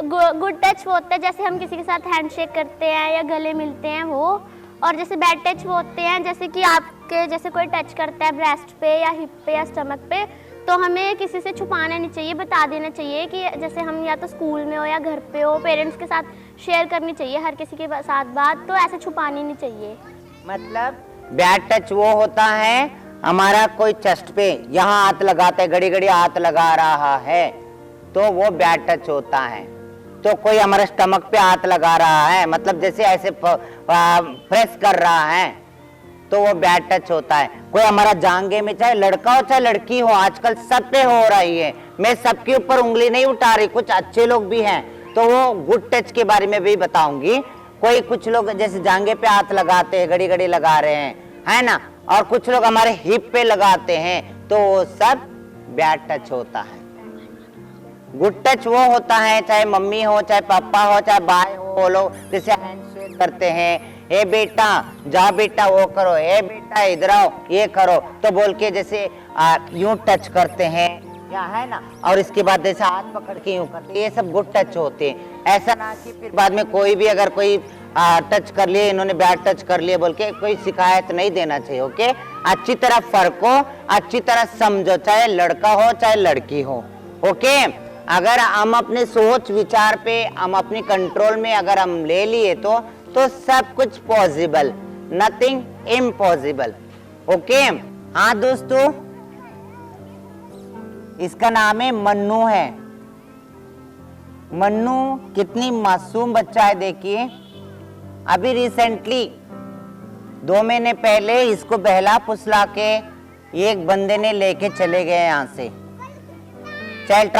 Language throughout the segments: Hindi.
गुड टच वो होता है जैसे हम किसी के साथ हैंडशेक करते हैं या गले मिलते हैं वो, और जैसे बैड टच वो होते हैं जैसे कि आपके जैसे कोई टच करता है ब्रेस्ट पे या हिप पे या स्टमक पे, तो हमें किसी से छुपाना नहीं चाहिए, बता देना चाहिए कि जैसे हम या तो स्कूल में हो या घर पे हो, पेरेंट्स के साथ शेयर करनी चाहिए हर किसी के साथ बात, तो ऐसे छुपानी नहीं चाहिए। मतलब बैड टच वो होता है हमारा कोई चेस्ट पे यहाँ हाथ लगाता है, घड़ी घड़ी हाथ लगा रहा है तो वो बैड टच होता है। तो कोई हमारे स्टमक पे हाथ लगा रहा है मतलब जैसे ऐसे प्रेस कर रहा है तो वो बैड टच होता है। कोई हमारा जांघे में, चाहे लड़का हो चाहे लड़की हो, आजकल सब पे हो रही है, मैं सबके ऊपर उंगली नहीं उठा रही, कुछ अच्छे लोग भी हैं तो वो गुड टच के बारे में भी बताऊंगी। कोई कुछ लोग जैसे जांघे पे हाथ लगाते हैं, घड़ी घड़ी लगा रहे हैं, है ना, और कुछ लोग हमारे हिप पे लगाते हैं तो वो सब बैड टच होता है। गुड टच वो होता है चाहे मम्मी हो चाहे पापा हो चाहे भाई हो, वो लोग जैसे हैंडशेक करते हैं, ए बेटा जा बेटा वो करो, ए बेटा इधर आओ ये करो, तो बोल के जैसे यूं टच करते हैं क्या, है ना, और इसके बाद जैसे हाथ पकड़ के यूं करते हैं, ये सब गुड टच होते हैं। ऐसा ना कि फिर बाद में कोई भी अगर कोई टच कर लिए, इन्होंने बैड टच कर लिए बोल के कोई शिकायत नहीं देना चाहिए। ओके, अच्छी तरह फर्क हो, अच्छी तरह समझो, चाहे लड़का हो चाहे लड़की हो। ओके, अगर हम अपने सोच विचार पे हम अपनी कंट्रोल में अगर हम ले लिए तो सब कुछ पॉसिबल, नथिंग इम्पॉसिबल। ओके, हाँ दोस्तों, इसका नाम है मन्नू है। मन्नू कितनी मासूम बच्चा है, देखिए अभी रिसेंटली 2 महीने पहले इसको बहला फुसला के एक बंदे ने लेके चले गए यहाँ से। चाइल्ड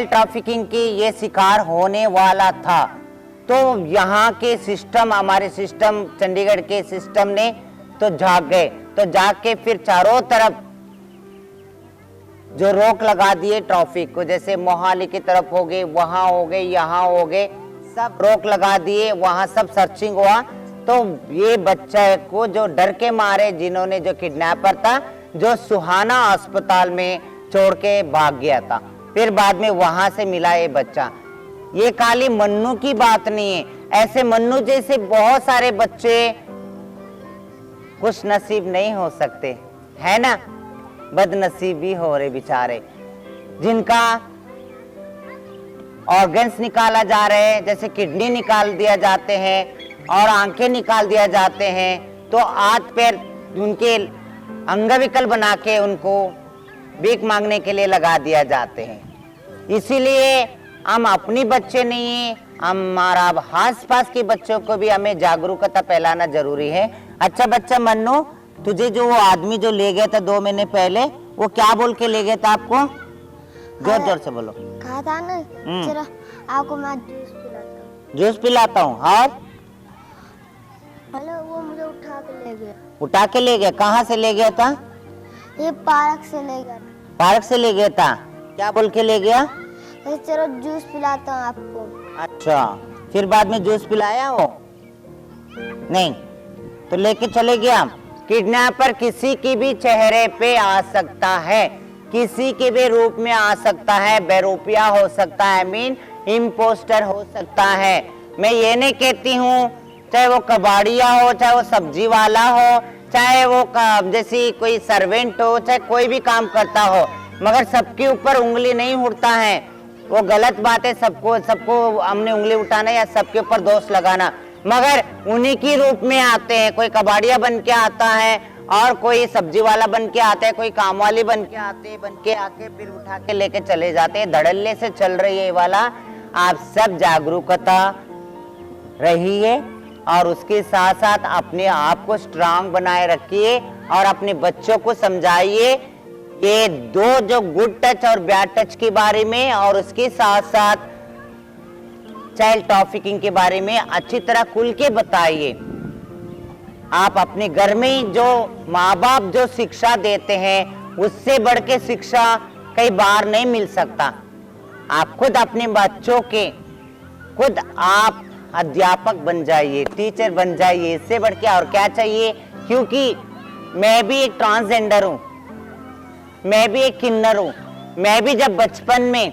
ट्रैफिकिंग की ये शिकार होने वाला था, तो यहाँ के सिस्टम, हमारे सिस्टम, चंडीगढ़ के सिस्टम ने तो जाग गए, तो जाग के फिर चारों तरफ जो रोक लगा दिए ट्रैफिक को, जैसे मोहाली की तरफ हो गए, वहां हो गए, यहाँ हो गए, सब रोक लगा दिए, वहां सब सर्चिंग हुआ। तो ये बच्चे को जो डर के मारे, जिन्होंने, जो किडनैपर था, जो सुहाना अस्पताल में छोड़ के भाग गया था, फिर बाद में वहां से मिला ये बच्चा। ये खाली मन्नू की बात नहीं है, ऐसे मन्नू जैसे बहुत सारे बच्चे खुश नसीब नहीं हो सकते, है ना, बदनसीब भी हो रहे बेचारे, जिनका ऑर्गन्स निकाला जा रहे हैं, जैसे किडनी निकाल दिया जाते हैं और आंखें निकाल दिया जाते हैं, तो हाथ पैर उनके अंगविकल बना के उनको भीख मांगने के लिए लगा दिया जाते हैं। इसीलिए हम अपनी बच्चे नहीं है, हमारा आस पास के बच्चों को भी हमें जागरूकता फैलाना जरूरी है। अच्छा बच्चा मन्नू, तुझे जो वो आदमी जो ले गया था 2 महीने पहले, वो क्या बोल के ले गया था आपको? जोर जोर से बोलो। कहा था ना चलो आपको मैं जूस पिलाता हूँ। जूस पिलाता हूँ, और हेलो, वो मुझे उठा के ले गया। उठा के ले गया? कहाँ से ले गया था? ये पार्क से ले गया। पार्क से ले गया था? क्या बोल के ले गया? चलो जूस पिलाता हूँ आपको। अच्छा, फिर बाद में जूस पिलाया हो? नहीं, तो लेके चले गया। किडनैपर किसी की भी चेहरे पे आ सकता है, किसी के भी रूप में आ सकता है, बेरूपिया हो सकता है, मीन इम्पोस्टर हो सकता है। मैं ये नहीं कहती हूँ चाहे वो कबाड़िया हो, चाहे वो सब्जी वाला हो, चाहे वो जैसी कोई सर्वेंट हो, चाहे कोई भी काम करता हो, मगर सबके ऊपर उंगली नहीं उठता है, वो गलत बात है। सबको हमने उंगली उठाना या सबके ऊपर दोष लगाना, मगर उन्हीं की रूप में आते हैं। कोई कबाड़िया बन के आता है और कोई सब्जी वाला बन के आता है, कोई काम वाली बन के आके फिर उठा के लेके चले जाते हैं। धड़ल्ले से चल रही है ये वाला। आप सब जागरूकता रहिए और उसके साथ साथ अपने आप को स्ट्रांग बनाए रखिए और अपने बच्चों को समझाइए ये दो जो गुड टच और बैड टच के बारे में, और उसके साथ साथ चाइल्ड ट्रैफिकिंग के बारे में अच्छी तरह खुल के बताइए। आप अपने घर में जो माँ बाप जो शिक्षा देते हैं उससे बढ़ के शिक्षा कई बार नहीं मिल सकता। आप खुद अपने बच्चों के खुद आप अध्यापक बन जाइए, टीचर बन जाइए, इससे बढ़ के और क्या चाहिए। क्योंकि मैं भी एक ट्रांसजेंडर हूँ, मैं भी एक किन्नर हूँ। मैं भी जब बचपन में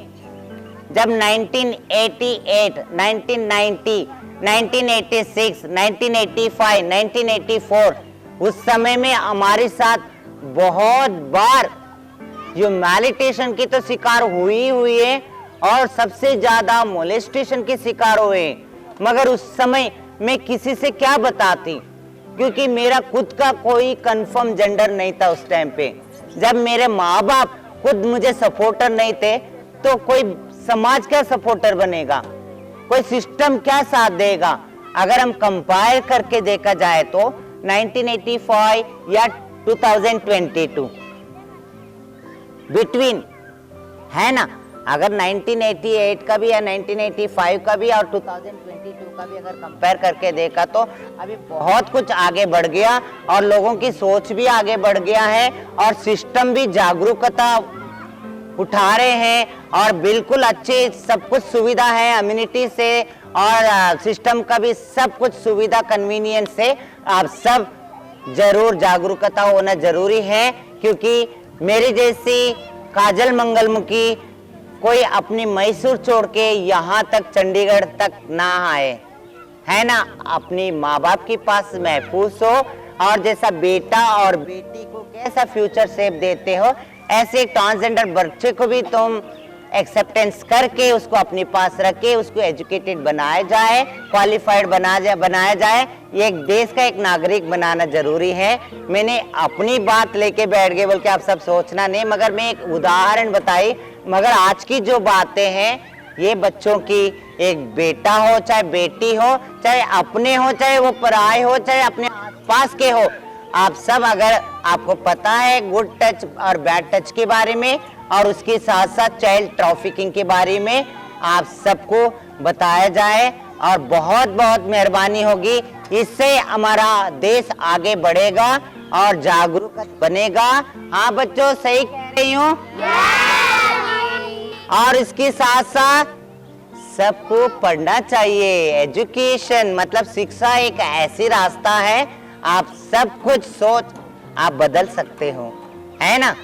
जब 1988, 1990, 1986, 1985, 1984 उस समय में हमारे साथ बहुत बार ह्यूमैलिटेशन की तो शिकार हुई है और सबसे ज्यादा मोलेस्टेशन के शिकार हुए, मगर उस समय मैं किसी से क्या बताती, क्योंकि मेरा खुद का कोई कंफर्म जेंडर नहीं था उस टाइम पे। जब मेरे माँ बाप खुद मुझे सपोर्टर नहीं थे तो कोई समाज क्या सपोर्टर बनेगा, कोई सिस्टम क्या साथ देगा। अगर हम कंपेयर करके देखा जाए तो 1985 या 2022 बिटवीन है ना, अगर 1988 का भी या 1985 का भी और 2022 का भी अगर कंपेयर करके देखा तो अभी बहुत कुछ आगे बढ़ गया और लोगों की सोच भी आगे बढ़ गया है और सिस्टम भी जागरूकता उठा रहे हैं और बिल्कुल अच्छे सब कुछ सुविधा है अम्यूनिटी से और सिस्टम का भी सब कुछ सुविधा कन्वीनियंस से। आप सब जरूर जागरूकता होना जरूरी है, क्योंकि मेरी जैसी काजल मंगलमुखी कोई अपनी मैसूर छोड़ के यहाँ तक चंडीगढ़ तक ना आए, है ना। अपनी माँ बाप के पास महफूज हो और जैसा बेटा और बेटी को कैसा फ्यूचर शेप देते हो, ऐसे एक ट्रांसजेंडर बच्चे को भी तुम एक्सेप्टेंस करके उसको अपने पास रखे, उसको एजुकेटेड बनाया जाए, क्वालिफाइड बनाया जाए। ये एक देश का एक नागरिक बनाना जरूरी है। मैंने अपनी बात लेके बैठ गए बोल के आप सब सोचना नहीं, मगर मैं एक उदाहरण बताई। मगर आज की जो बातें हैं ये बच्चों की, एक बेटा हो चाहे बेटी हो, चाहे अपने हो चाहे वो पराए हो, चाहे अपने आसपास के हो, आप सब अगर आपको पता है गुड टच और बैड टच के बारे में और उसके साथ साथ चाइल्ड ट्रैफिकिंग के बारे में आप सबको बताया जाए और बहुत बहुत मेहरबानी होगी। इससे हमारा देश आगे बढ़ेगा और जागरूक बनेगा। हाँ बच्चों, सही कह रही हूँ। और इसके साथ साथ सबको पढ़ना चाहिए। एजुकेशन मतलब शिक्षा एक ऐसी रास्ता है, आप सब कुछ सोच आप बदल सकते हो, है ना।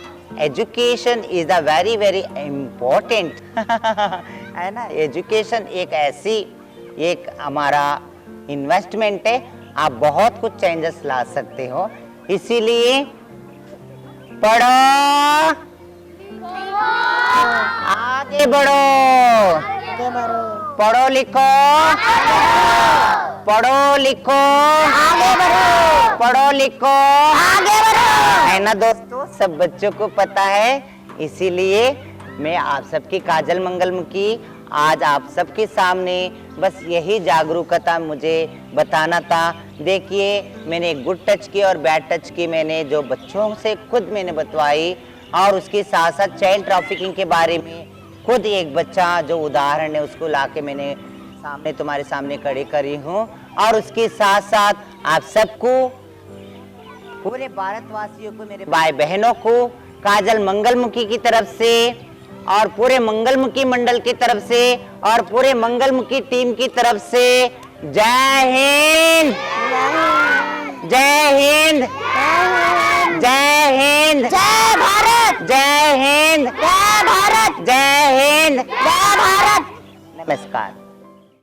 Education is a very very important है ना। एजुकेशन एक ऐसी एक हमारा इन्वेस्टमेंट है, आप बहुत कुछ चेंजेस ला सकते हो। इसीलिए पढ़ो, आगे बढ़ो, पढ़ो लिखो, पढ़ो लिखो, आगे बढ़ो, पढ़ो लिखो, आगे बढ़ो, है ना दोस्तों। सब बच्चों को पता है, इसीलिए मैं आप सबकी काजल मंगलमुखी आज आप सबके सामने बस यही जागरूकता मुझे बताना था। देखिए, मैंने गुड टच की और बैड टच की मैंने जो बच्चों से खुद मैंने बतवाई और उसके साथ साथ चाइल्ड ट्रैफिकिंग के बारे में खुद एक बच्चा जो उदाहरण है उसको लाके मैंने सामने तुम्हारे सामने खड़ी करी हूँ। और उसके साथ साथ आप सबको, पूरे भारतवासियों को, मेरे भाई बहनों को काजल मंगलमुखी की तरफ से और पूरे मंगलमुखी मंडल की तरफ से और पूरे मंगलमुखी टीम की तरफ से जय हिंद, जय हिंद, जय हिंद, जय भारत, जय हिंद, जय भारत, जय हिंद, जय भारत। नमस्कार।